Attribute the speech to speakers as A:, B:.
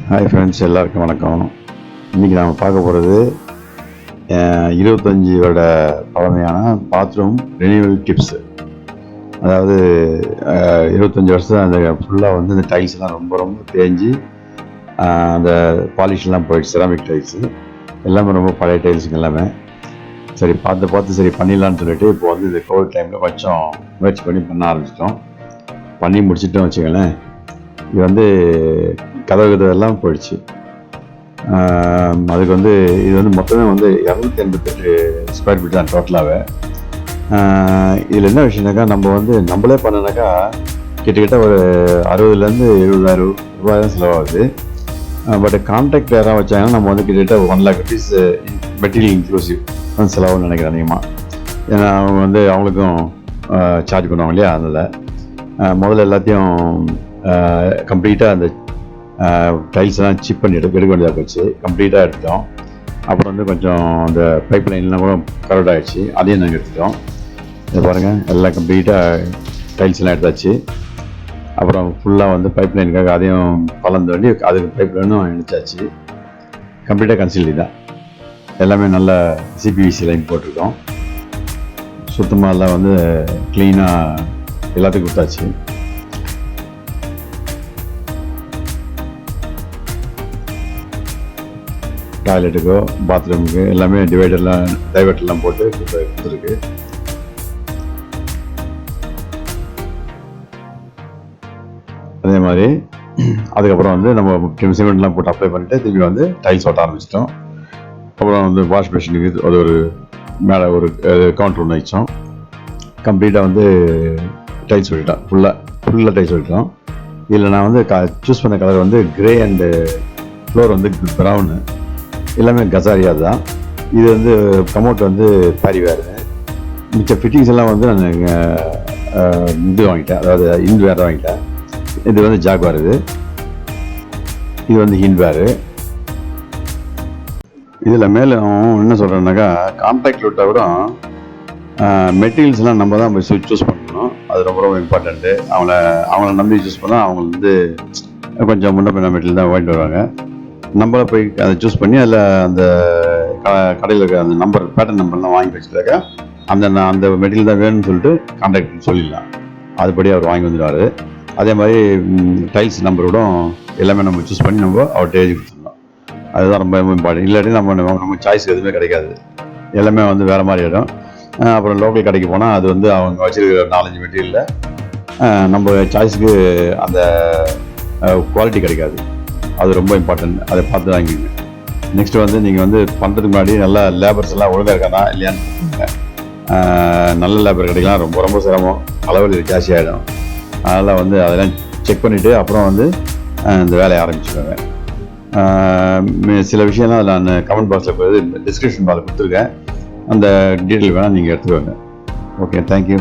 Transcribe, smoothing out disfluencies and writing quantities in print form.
A: Hi friends, எல்லாருக்கும் வணக்கம். இன்றைக்கி நாம் பார்க்க போகிறது 25 வருட பழமையான பாத்ரூம் ரினியூவல் டிப்ஸு. அதாவது 25 வருஷம் அந்த ஃபுல்லாக வந்து இந்த டைல்ஸ்லாம் ரொம்ப ரொம்ப தேஞ்சு அந்த பாலிஷ்லாம் போயிடுச்சு. செராமிக் டைல்ஸு எல்லாமே ரொம்ப பழைய டைல்ஸுங்க எல்லாமே. சரி பார்த்து சரி பண்ணிடலான்னு சொல்லிட்டு இப்போ வந்து இந்த கோவிட் டைமில் கொஞ்சம் முயற்சி பண்ண ஆரம்பிச்சிட்டோம். பண்ணி முடிச்சிட்டோம் வச்சுக்கோங்களேன். இது வந்து கதவு எல்லாம் போயிடுச்சு. அதுக்கு வந்து இது வந்து மொத்தமே வந்து 288 ஸ்கொயர் ஃபீட் தான் டோட்டலாகவே. இதில் என்ன விஷயம்னாக்கா, நம்ம வந்து நம்மளே பண்ணினாக்கா கிட்டத்தட்ட ஒரு 60,000 to 70,000 ரூபாய் தான் செலவாகுது. பட் கான்ட்ராக்ட் யாராவது வச்சாங்கன்னா நம்ம வந்து கிட்டத்தட்ட 1 lakh rupees மெட்டீரியல் இன்க்ளூசிவ் தான் செலவுன்னு நினைக்கிறேன் அதிகமாக. ஏன்னா அவங்க வந்து அவங்களுக்கும் சார்ஜ் பண்ணுவாங்க இல்லையா. அதனால் முதல்ல எல்லாத்தையும் கம்ப்ளீட்டாக அந்த டைல்ஸ்லாம் சிப் பண்ணி எடுக்க வேண்டியதாக போச்சு. கம்ப்ளீட்டாக எடுத்துட்டோம். அப்புறம் வந்து கொஞ்சம் அந்த பைப் லைன்லாம் கூட கரெக்ட் ஆகிடுச்சு. அதையும் நாங்கள் எடுத்துட்டோம். இதை பாருங்கள், எல்லாம் கம்ப்ளீட்டாக டைல்ஸ்லாம் எடுத்தாச்சு. அப்புறம் ஃபுல்லாக வந்து பைப் லைனுக்காக அதையும் கலந்து வேண்டி அதுக்கு பைப் லைனும் இணைச்சாச்சு. கம்ப்ளீட்டாக கன்சில்டி தான். எல்லாமே நல்ல சிபிவிசி லைன் போட்டிருக்கோம். சுத்தமாக எல்லாம் வந்து க்ளீனாக எல்லாத்துக்கும் கொடுத்தாச்சு. டாய்லெட்டுக்கோ பாத்ரூமுக்கு எல்லாமே டைவர்ட்லாம் போட்டு கொடுத்துருக்கு. அதே மாதிரி அதுக்கப்புறம் வந்து நம்ம சிமெண்ட்லாம் போட்டு அப்ளை பண்ணிட்டு திரும்பி வந்து டைல்ஸ் ஓட்ட ஆரம்பிச்சிட்டோம். அப்புறம் வந்து வாஷ் பேஷனுக்கு அது ஒரு மேலே ஒரு கவுண்டர் ஒன்று வச்சோம். கம்ப்ளீட்டாக வந்து டைல்ஸ் ஒட்டிட்டோம். ஃபுல்லாக டைல்ஸ் ஒட்டிட்டோம். இதில் நான் வந்து சூஸ் பண்ண கலர் வந்து கிரே அண்டு ஃப்ளோர் வந்து ப்ரௌனு. எல்லாமே கசாரியா தான். இது வந்து கமோட் வந்து பாரி வேறு. மிச்ச ஃபிட்டிங்ஸ் எல்லாம் வந்து நான் இது வாங்கிட்டேன், அதாவது இண்ட் வேறு வாங்கிட்டேன். இது வந்து ஜாக்வார், இது வந்து ஹிண்ட் வேறு. இதில் மேலே என்ன சொல்கிறேன்னாக்கா, கான்ட்ராக்ட் விட்டால் கூட மெட்டீரியல்ஸ்லாம் நம்ம தான் போய் சூஸ் பண்ணணும். அது ரொம்ப ரொம்ப இம்பார்ட்டண்ட்டு. அவங்கள நம்பி சூஸ் பண்ணால் அவங்க வந்து கொஞ்சம் முன்ன பின்ன மெட்டீரியல் தான் வாங்கிட்டு வருவாங்க. நம்மளை போய் அதை சூஸ் பண்ணி அதில் அந்த கடையில் இருக்கிற அந்த நம்பர் பேட்டர்ன் நம்பர்லாம் வாங்கி வச்சுட்டாக்கா அந்த மெட்டீரியல் தான் வேணும்னு சொல்லிட்டு கான்ட்ராக்ட் சொல்லிடலாம். அதுபடி அவர் வாங்கி வந்துடுவார். அதே மாதிரி டைல்ஸ் நம்பரோட எல்லாமே நம்ம சூஸ் பண்ணி நம்ம அவர்கிட்ட எழுதி கொடுத்துடலாம். அதுதான் ரொம்ப ரொம்ப இம்பார்ட்டன்ட். இல்லாட்டி நம்ம சாய்ஸ் எதுவுமே கிடைக்காது. எல்லாமே வந்து வேறு மாதிரி இடம். அப்புறம் லோக்கல் கடைக்கு போனால் அது வந்து அவங்க வச்சுருக்கிற 4-5 மெட்டீரியலில் நம்ம சாய்ஸுக்கு அந்த குவாலிட்டி கிடைக்காது. அது ரொம்ப இம்பார்ட்டன்ட். அதை பார்த்து வாங்கிங்க. நெக்ஸ்ட்டு வந்து நீங்கள் வந்து பண்ணுறதுக்கு முன்னாடி நல்லா லேபர்ஸ் எல்லாம் ஒழுங்காக இருக்கானா இல்லையான்னு நல்ல லேபர் கிடைக்கலாம். ரொம்ப ரொம்ப சிரமம், அளவில் ஜாஸ்தி ஆகிடும். அதனால் வந்து அதெல்லாம் செக் பண்ணிவிட்டு அப்புறம் வந்து இந்த வேலையை ஆரம்பிச்சுக்கோங்க. சில விஷயம்லாம் அதில் நான் கமெண்ட் பாக்ஸில் போய் டிஸ்கிரிப்ஷன் பாக்ஸில் கொடுத்துருக்கேன். அந்த டீட்டெயில் வேணால் நீங்கள் எடுத்துக்கோங்க. Okay, thank you.